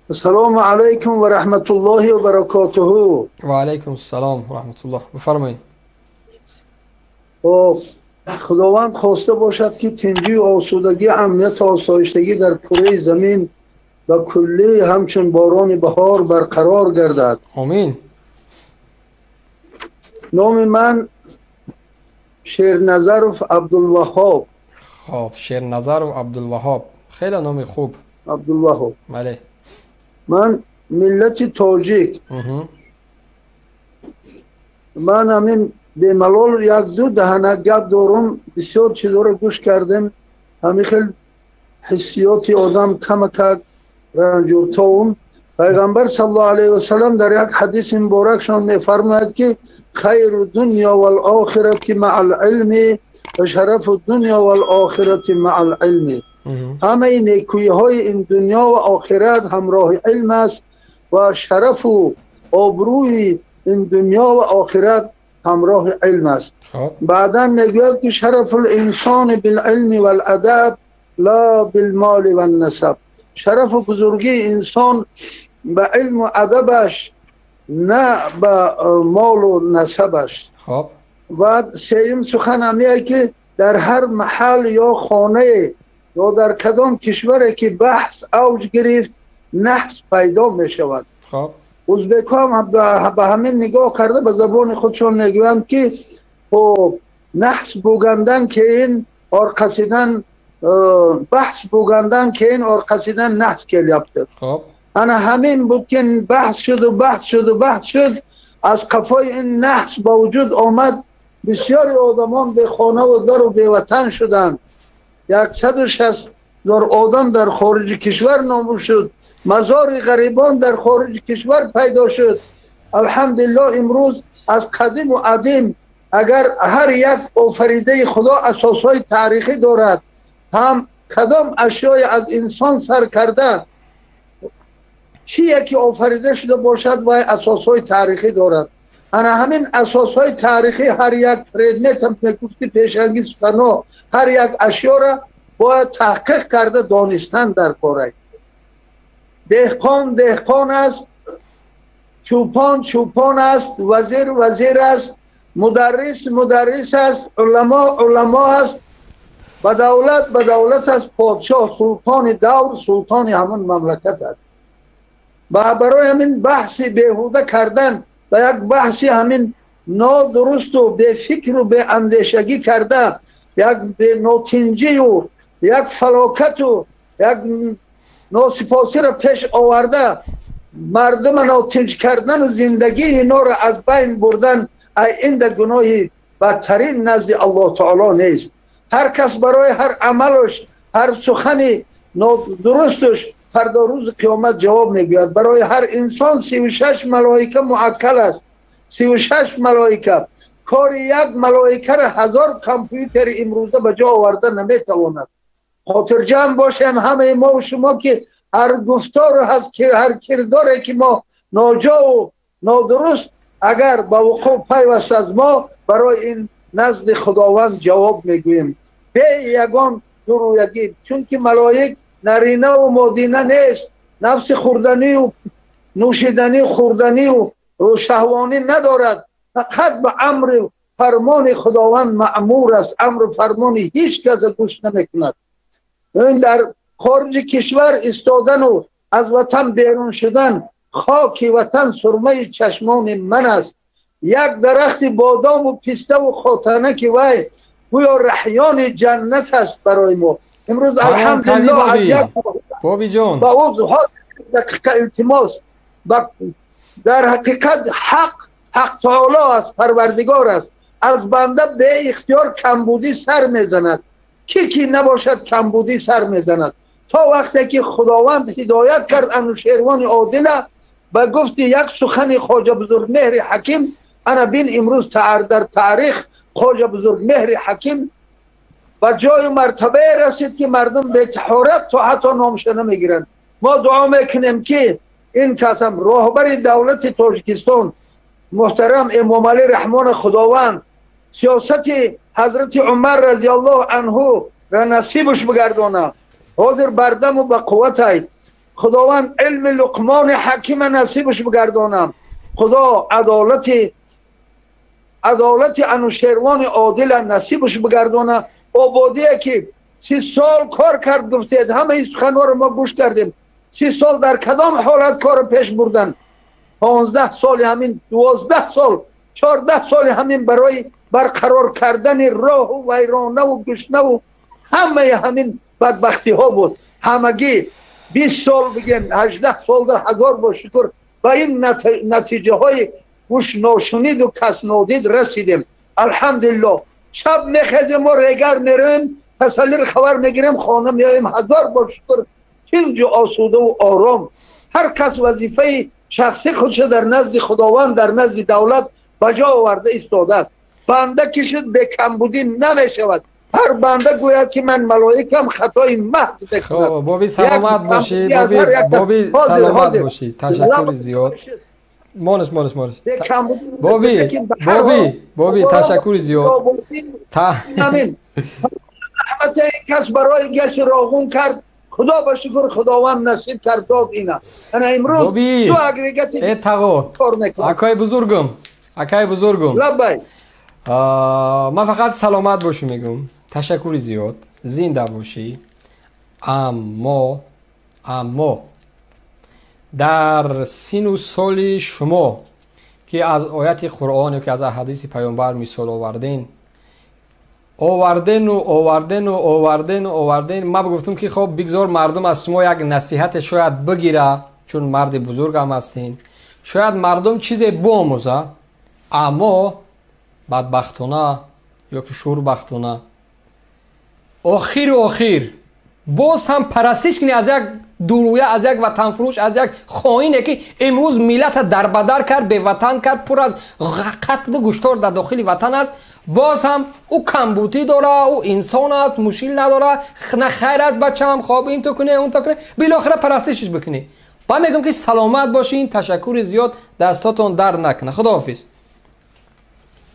السلام علیکم و رحمت الله و برکاته. و علیکم السلام و رحمت الله. بفرمایید. خداوند خواسته باشد که تنجی و آسودگی، امنیت و آسایشتگی در کره زمین و کلی همچون باران بهار برقرار گردد. آمین. نام من شیرنظرов عبدالوهاب. خب، شیرنظرov عبدالوهاب، خیلی نام خوب. عبدالوهاب. بله. من ملت تاجیک. من همین به ملال یک دو دهنه گپ دارم، بسیار چیزا رو گوش کردم. همین خیلی حسیات آدم کمک رنجورتاون. پیغمبر صلی الله علیه و سلم در یک حدیث مبارکشان میفرماید که خیر الدنیا و الاخرت مع العلم و شرف الدنیا و الاخرت مع العلم. همه نیکویی های این دنیا و آخرت همراه علم است و شرف و آبروی این دنیا و آخرت همراه علم است. بعدا میگوید که شرف الانسان بالعلم والادب لا بالمال و النسب. شرف و بزرگی انسان به علم و ادبش، نه به مال و نسبش. خب. و سوم سخن همیه که در هر محل یا خانه یا در کدام کشوری که بحث اوج گرفت، نحس پیدا می شود. خب. ازبک هم به همین نگاه کرده، به زبان خودشون میگویند که نحس بوگندن که این آرقصیدن، بحث بوگندن که این آرقصیدن نحس کلیابده. خب. انا همین بود که بحث شد و بحث شد و بحث شد، از قفای این نحس با وجود آمد. بسیاری آدمان به خانه و در و به وطن شدند. 160,000 آدم در خارج کشور نابود شد. مزار غریبان در خارج کشور پیدا شد. الحمدلله امروز از قدیم و عدیم، اگر هر یک آفریده خدا اساسهای تاریخی دارد، هم کدام اشیای از انسان سر کرده، چی یکی آفریده شده باشد و اساسهای تاریخی دارد. انا همین اساسهای تاریخی هر یک پردمت هم گفتی پیشنگی سخنو، هر یک اشیا را باید تحقیق کرده دانستن در کاره. دهقان دهقان است، چوپان چوپان است، وزیر وزیر است، مدرس مدرس است، علما علما است، بدولت بدولت است، پادشاه سلطان دور سلطان همون مملکت است. برای همین بحثی بیهوده کردن و یک بحثی همین نادرست و به فکر و به اندیشگی کرده، یک به ناتنجی و یک فلاکت و یک ناسپاسی را پیش آورده، مردم ناتنج کردن و زندگی اینا را از بین بردن، این در گناهی بدترین نزد الله تعالی نیست. هر کس برای هر عملش، هر سخنی نادرستش فردا روز قیامت جواب میگوید. برای هر انسان 36 ملائکه معکل است. 36 ملائکه. کار یک ملائکه را 1000 کامپیوتر امروزه به جا آورده نمیتواند. خاطر جمع باشیم همه ما و شما که هر گفتار هست که هر کرداری که ما ناجا و نادرست اگر با وقوع پیوست از ما، برای این نزد خداوند جواب میگوییم به یگان درویگی. چون که ملائک نرینه و مادینه نیست، نفس خوردنی و نوشیدنی خوردنی و شهوانی ندارد، فقط به امر فرمان خداوند مأمور است. امر فرمانی هیچ کس گوش نمیکند. این در خارج کشور استادن و از وطن بیرون شدن، خاک وطن سرمه چشمان من است. یک درخت بادام و پسته و خاتنه که وای گویا رحیان جنت است برای ما. امروز الحمدلله از یک بابی جان با او دقیقه التماس در حقیقت حق تعالی است، پروردگار است. از بنده به اختیار کمبودی سر میزند. کی نباشد کمبودی سر میزند. تا وقتی که خداوند هدایت کرد انوشیروان عادله و گفتی یک سخن خواجه بزرگ مهر حکیم، انا بین امروز در تاریخ خواجه بزرگ مهر حکیم و جای مرتبه رسید که مردم به طهارت تا حتی نامش نمیگیرند. ما دعا میکنیم که این قسم راهبر دولت تاجیکستان محترم امام علی رحمان خداوند سیاست حضرت عمر رضی الله عنه را نصیبش بگردانه. حاضر بردم و به قوت های خداوند علم لقمان حکیم نصیبش بگردانم. خدا عدالت انوشیروان عادل نصیبش بگردانه. آبادیه که 30 سال کار کرد گفتید، همه این سخنها رو ما گوش کردیم. 30 سال در کدام حالت کار پیش بردن؟ 15 سال همین، 12 سال 14 سال همین برای برقرار کردن راه و ویرانه و گشنه و همه همین بدبختی ها بود. همگی 20 سال بگین 18 سال در هزار با شکر و این نتیجه های گوش ناشنید و کس نادید رسیدیم. الحمدلله. شب میخزیم و ریگر میریم، تسلی خبر میگیریم، خانه میاییم، هزار با شکر اینجا آسوده و آرام. هر کس وظیفه شخصی خودش در نزد خداوند، در نزد دولت بجا آورده ایستاده است. بنده که شد به کمبودی نمیشود. هر بنده گوید که من ملائکم خطای محض بکنم. خب بابی سلامت باشی، بابی سلامت باشی. تشکر زیاد. مانش بابی تشکر زیاد. امین. رحمت این کس برای گشت راغون کرد. خدا با شکر خداوند نصیب کرد داد اینا. انا امروز دو اگریگت کار میکنم. اکای بزرگم لبای من فقط سلامت باشی میگم. تشکر زیاد. زنده باشی. اما در سین و سال شما که از آیت قرآن و که از احادیث پیامبر مثال آوردن ما بگفتم که خب بگذار مردم از شما یک نصیحت شاید بگیره، چون مرد بزرگ هم هستین، شاید مردم چیز بآموزه. اما بدبختانه یا که شوربختانه آخر باز هم پرستش کنی از یک دورویه، از یک وطن فروش، از یک خائنی که امروز ملت در بدر کرد، به وطن کرد، پر از قتل و کشتار در داخل وطن است. باز هم او کمبودی داره، او انسان است، مشکل نداره، نه خیر است بچه هم خواب این تو کنه اون تو کنه، بالاخره پرستشش بکنی. با میگم که سلامت باشین. تشکر زیاد. دستاتون در نکنه. خداحافظ.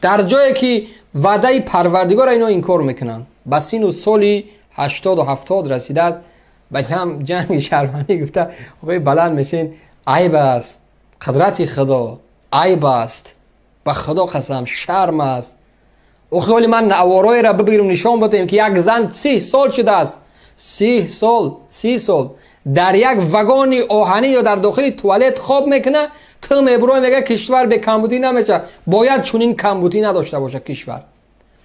در جایی که وعده پروردگار اینا این کار میکنن، بس این سالی 80 و 70 رسیدد، بلکه هم جنگ شرمانی گفته آقای بلند میشین عیب است، قدرت خدا عیب است، به خدا قسم شرم است. اخیالی من نوارای را ببیرم نشان بدیم که یک زن 30 سال شده است، 30 سال در یک وگان آهنی یا در داخل توالت خواب میکنه. تو میبروی میگه کشور به کمبودی نمیشه. باید چنین کمبودی نداشته باشه کشور.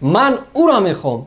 من او را میخوام